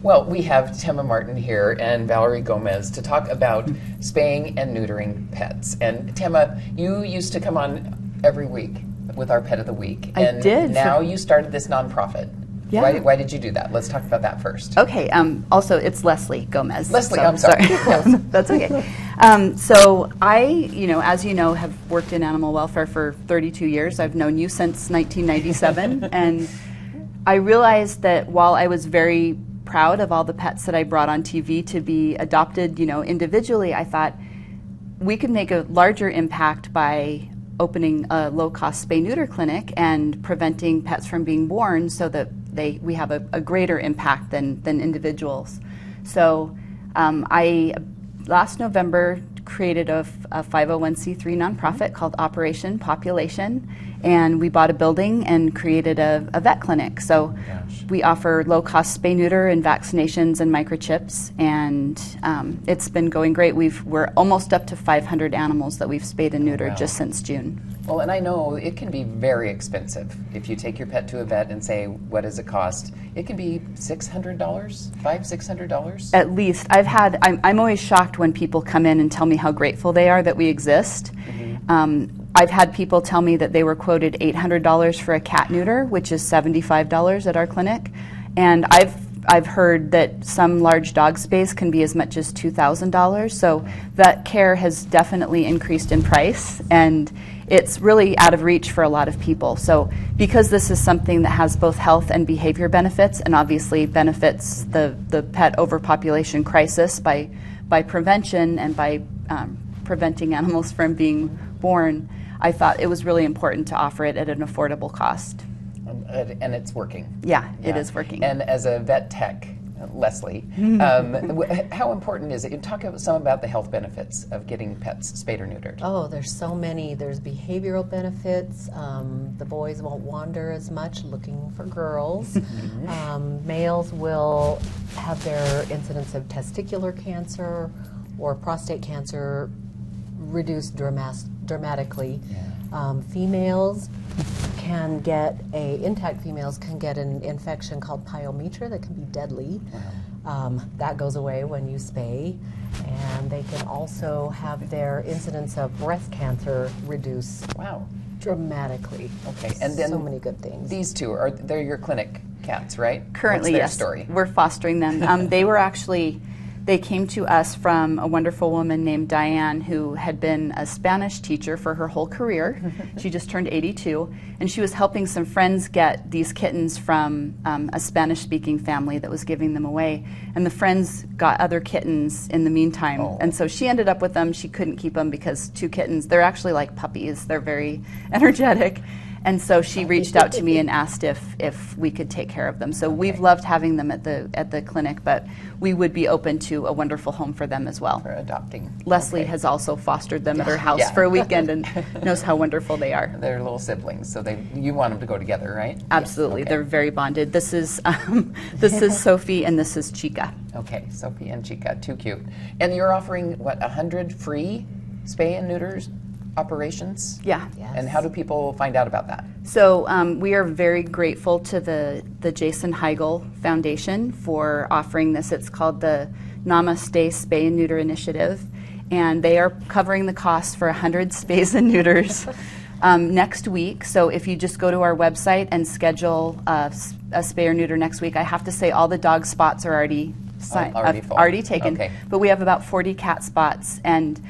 Well, we have Tema Martin here and Valerie Gomez to talk about spaying and neutering pets. And Tema, you used to come on every week with our Pet of the Week. I did. Now you started this nonprofit. Yeah. Why did you do that? Let's talk about that first. Okay. Also, it's Leslie Gomez. Leslie, I'm sorry. That's okay. So I, as you know, have worked in animal welfare for 32 years. I've known you since 1997. And I realized that while I was very proud of all the pets that I brought on TV to be adopted, individually, I thought we could make a larger impact by opening a low-cost spay-neuter clinic and preventing pets from being born so that we have a greater impact than individuals. So I, last November, created a 501c3 nonprofit called Operation Pawpulation, and we bought a building and created a vet clinic. So we offer low-cost spay-neuter and vaccinations and microchips, and it's been going great. We're almost up to 500 animals that we've spayed and neutered just since June. Well, and I know it can be very expensive. If you take your pet to a vet and say, what does it cost? It can be $600, $600? At least. I'm always shocked when people come in and tell me how grateful they are that we exist. I've had people tell me that they were quoted $800 for a cat neuter, which is $75 at our clinic. And I've heard that some large dog spays can be as much as $2,000. So that care has definitely increased in price, and it's really out of reach for a lot of people. So because this is something that has both health and behavior benefits, and obviously benefits the pet overpopulation crisis by prevention and by preventing animals from being born, I thought it was really important to offer it at an affordable cost. And it's working. Yeah, it is working. And as a vet tech, Leslie, how important is it? Talk some about the health benefits of getting pets spayed or neutered. Oh, there's so many. There's behavioral benefits. The boys won't wander as much looking for girls. Males will have their incidence of testicular cancer or prostate cancer reduced dramatically. Females can get intact females can get an infection called pyometra that can be deadly. That goes away when you spay. And they can also have their incidence of breast cancer reduce dramatically. Okay, and then so many good things. These two, they're your clinic cats, right? Currently, What's their yes. Story? We're fostering them. They came to us from a wonderful woman named Diane, who had been a Spanish teacher for her whole career. She just turned 82, and she was helping some friends get these kittens from a Spanish-speaking family that was giving them away. And the friends got other kittens in the meantime, and so she ended up with them. She couldn't keep them because 2 kittens, they're actually like puppies. They're very energetic. And so she reached out to me and asked if we could take care of them. So we've loved having them at the clinic, but we would be open to a wonderful home for them as well. For adopting. Leslie has also fostered them at her house for a weekend and knows how wonderful they are. They're little siblings, so you want them to go together, right? Absolutely, they're very bonded. This is Sophie and this is Chica. Okay, Sophie and Chica, too cute. And you're offering 100 free spay and neuters operations? Yeah. Yes. And how do people find out about that? So we are very grateful to the Jason Heigl Foundation for offering this. It's called the Namaste Spay and Neuter Initiative, and they are covering the cost for 100 spays and neuters next week. So if you just go to our website and schedule a spay or neuter next week, I have to say all the dog spots are already taken, but we have about 40 cat spots, and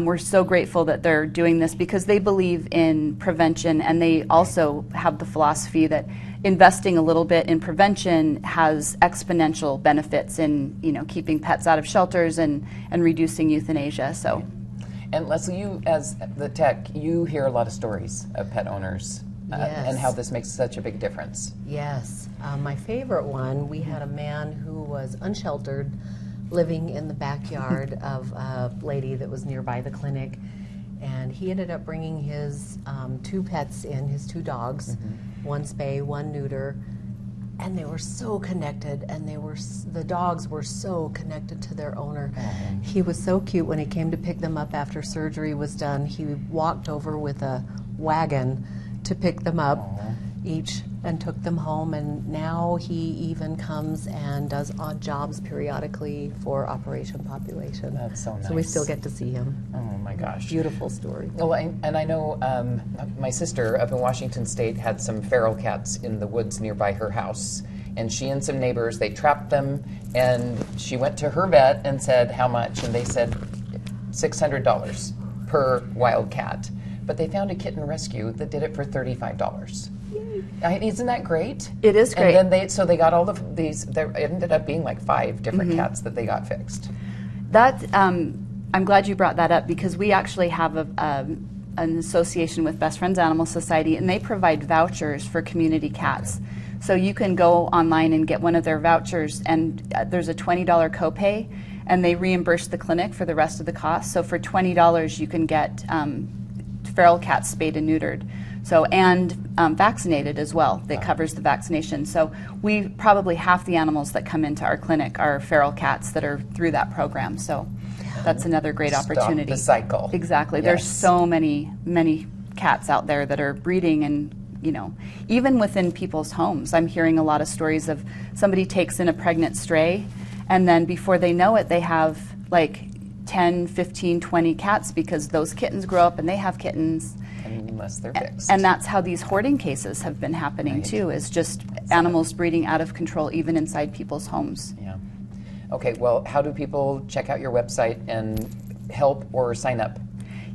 we're so grateful that they're doing this because they believe in prevention, and they also have the philosophy that investing a little bit in prevention has exponential benefits in keeping pets out of shelters and reducing euthanasia. So, and Leslie, you as the tech, you hear a lot of stories of pet owners and how this makes such a big difference. Yes, my favorite one. We had a man who was unsheltered, living in the backyard of a lady that was nearby the clinic, and he ended up bringing his 2 pets in, his 2 dogs, 1 spay, 1 neuter, and they were so connected, and the dogs were so connected to their owner. He was so cute. When he came to pick them up after surgery was done, he walked over with a wagon to pick them up. each and took them home, and now he even comes and does odd jobs periodically for Operation Pawpulation. That's so nice. So we still get to see him. Oh my gosh. Beautiful story. Well, and I know my sister up in Washington State had some feral cats in the woods nearby her house, and she and some neighbors, they trapped them, and she went to her vet and said, how much? And they said $600 per wild cat. But they found a kitten rescue that did it for $35. Isn't that great? It is great. And then they got all of these. There ended up being like 5 different cats that they got fixed. That I'm glad you brought that up, because we actually have an association with Best Friends Animal Society, and they provide vouchers for community cats. So you can go online and get one of their vouchers, and there's a $20 copay, and they reimburse the clinic for the rest of the cost. So for $20, you can get feral cats spayed and neutered, and vaccinated as well. That covers the vaccination. So we probably half the animals that come into our clinic are feral cats that are through that program. So that's another great opportunity. Stop the cycle. Exactly. Yes. There's so many cats out there that are breeding, and even within people's homes. I'm hearing a lot of stories of somebody takes in a pregnant stray, and then before they know it, they have like 10, 15, 20 cats, because those kittens grow up and they have kittens. Unless they're fixed. And that's how these hoarding cases have been happening too, is just animals breeding out of control even inside people's homes. Yeah. Okay, well, how do people check out your website and help or sign up?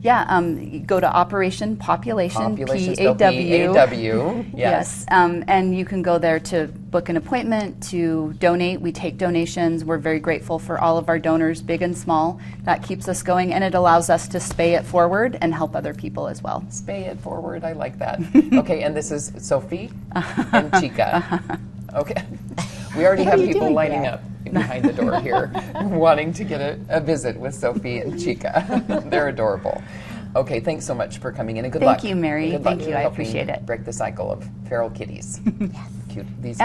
Yeah, you go to Operation Pawpulation, spelled P-A-W. Yes, and you can go there to book an appointment, to donate. We take donations. We're very grateful for all of our donors, big and small. That keeps us going, and it allows us to spay it forward and help other people as well. Spay it forward, I like that. Okay, and this is Sophie and Chica. Okay, we already have people lining up behind the door here wanting to get a visit with Sophie and Chica. They're adorable. Okay, thanks so much for coming in, and good luck. Thank you, Mary. Good luck Thank you. I helping appreciate it. break the cycle of feral kitties. Yes. Cute. These